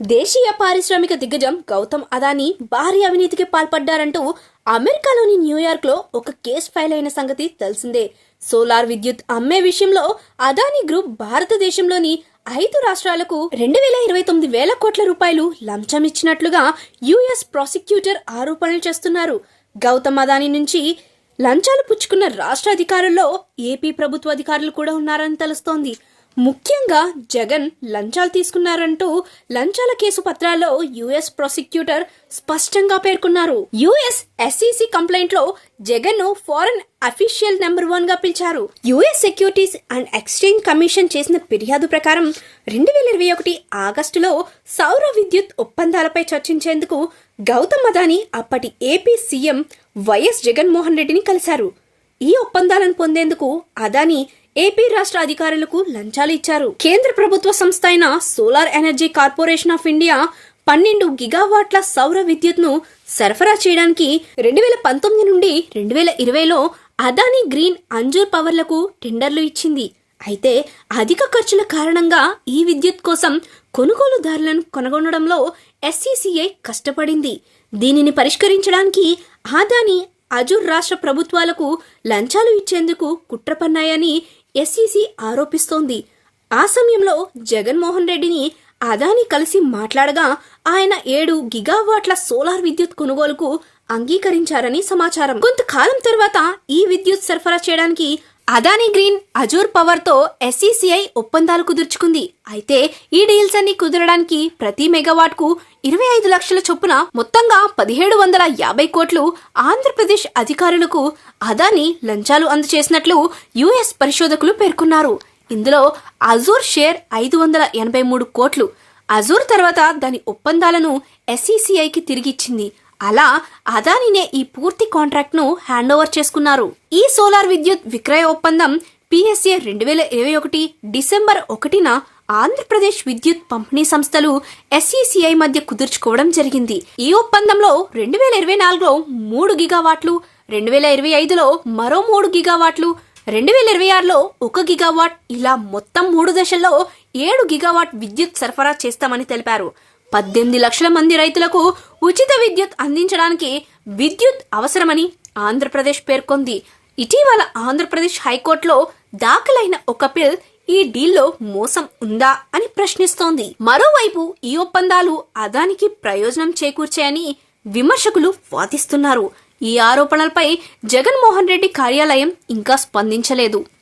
దేశీయ పారిశ్రామిక దిగ్గజం గౌతమ్ అదానీ భారీ అవినీతికి పాల్పడ్డారంటూ అమెరికాలోని న్యూయార్క్ లో ఒక కేసు ఫైల్ అయిన సంగతి తెలిసిందే. సోలార్ విద్యుత్ అమ్మే విషయంలో అదానీ గ్రూప్ భారతదేశంలోని 5 రాష్ట్రాలకు 2,29 వేల కోట్ల రూపాయలు లంచం ఇచ్చినట్లుగా యుఎస్ ప్రాసిక్యూటర్ ఆరోపణలు చేస్తున్నారు. గౌతమ్ అదానీ నుంచి లంచాలు పుచ్చుకున్న రాష్ట్ర అధికారుల్లో ఏపీ ప్రభుత్వ అధికారులు కూడా ఉన్నారని తెలుస్తోంది. ముఖ్యంగా జగన్ లంచాలు తీసుకున్నారంటూ లంచాల కేసు పత్రాల్లో యుఎస్ ప్రాసిక్యూటర్ స్పష్టంగా పేర్కొన్నారు. యుఎస్ ఎస్ఈసి కంప్లైంట్ లో జగన్ ను ఫారెన్ అఫీషియల్ నెంబర్ 1 గా పిలిచారు. US securities and exchange commission చేసిన ఫిర్యాదు ప్రకారం 2021 ఆగస్టులో సౌర విద్యుత్ ఒప్పందాలపై చర్చించేందుకు గౌతమ్ అదానీ అప్పటి ఏపీ సీఎం వైఎస్ జగన్మోహన్ రెడ్డిని కలిశారు. ఈ ఒప్పందాలను పొందేందుకు అదానీ ఏపీ రాష్ట్ర అధికారులకు లంచాలు ఇచ్చారు. కేంద్ర ప్రభుత్వ సంస్థ అయిన solar energy corporation of India 12 గిగావాట్ల సౌర విద్యుత్ ను సరఫరా చేయడానికి 2019 నుండి 2020లో అదానీ గ్రీన్ అంజూర్ పవర్లకు టెండర్లు ఇచ్చింది. అయితే అధిక ఖర్చుల కారణంగా ఈ విద్యుత్ కోసం కొనుగోలుదారులను కనుగొనడంలో ఎస్ఈసిఐ కష్టపడింది. దీనిని పరిష్కరించడానికి అదానీ అజూర్ రాష్ట్ర ప్రభుత్వాలకు లంచాలు ఇచ్చేందుకు కుట్ర పన్నాయని ఎస్ఈసి ఆరోపిస్తోంది. ఆ సమయంలో జగన్మోహన్ రెడ్డిని అదానీ కలిసి మాట్లాడగా ఆయన 7 గిగావాట్ల సోలార్ విద్యుత్ కొనుగోలుకు అంగీకరించారని సమాచారం. కొంతకాలం తర్వాత ఈ విద్యుత్ సరఫరా చేయడానికి అదానీ గ్రీన్ అజూర్ పవర్ తో ఎస్ఈసిఐ ఒప్పందాలు కుదుర్చుకుంది. అయితే ఈ డీల్స్ అన్ని కుదరడానికి ప్రతి మెగావాట్ కు 25 లక్షల చొప్పున మొత్తంగా 1750 కోట్లు ఆంధ్రప్రదేశ్ అధికారులకు అదానీ లంచాలు అందజేసినట్లు యుఎస్ పరిశోధకులు పేర్కొన్నారు. ఇందులో అజూర్ షేర్ 583 కోట్లు. అజూర్ తర్వాత దాని ఒప్పందాలను ఎస్ఈసిఐకి తిరిగిచ్చింది. అలా అదానీనే ఈ పూర్తి కాంట్రాక్ట్ ను హ్యాండ్ ఓవర్ చేసుకున్నారు. ఈ సోలార్ విద్యుత్ విక్రయ ఒప్పందం పిఎస్ఏ 2021 డిసెంబర్ 1న ఆంధ్రప్రదేశ్ విద్యుత్ పంపిణీ సంస్థలు ఎస్ఈసిఐ మధ్య కుదుర్చుకోవడం జరిగింది. ఈ ఒప్పందంలో 2024లో 3 గిగావాట్లు, 2025లో మరో 3 గిగావాట్లు, 2026లో 1 గిగావాట్, ఇలా మొత్తం 3 దశల్లో 7 గిగావాట్ విద్యుత్ సరఫరా చేస్తామని తెలిపారు. 18 లక్షల మంది రైతులకు ఉచిత విద్యుత్ అందించడానికి విద్యుత్ అవసరమని ఆంధ్రప్రదేశ్ పేర్కొంది. ఇటీవల ఆంధ్రప్రదేశ్ హైకోర్టులో దాఖలైన ఒక పిల్ ఈ డీల్లో మోసం ఉందా అని ప్రశ్నిస్తోంది. మరోవైపు ఈ ఒప్పందాలు అదానికి ప్రయోజనం చేకూర్చాయని విమర్శకులు వాదిస్తున్నారు. ఈ ఆరోపణలపై జగన్మోహన్ రెడ్డి కార్యాలయం ఇంకా స్పందించలేదు.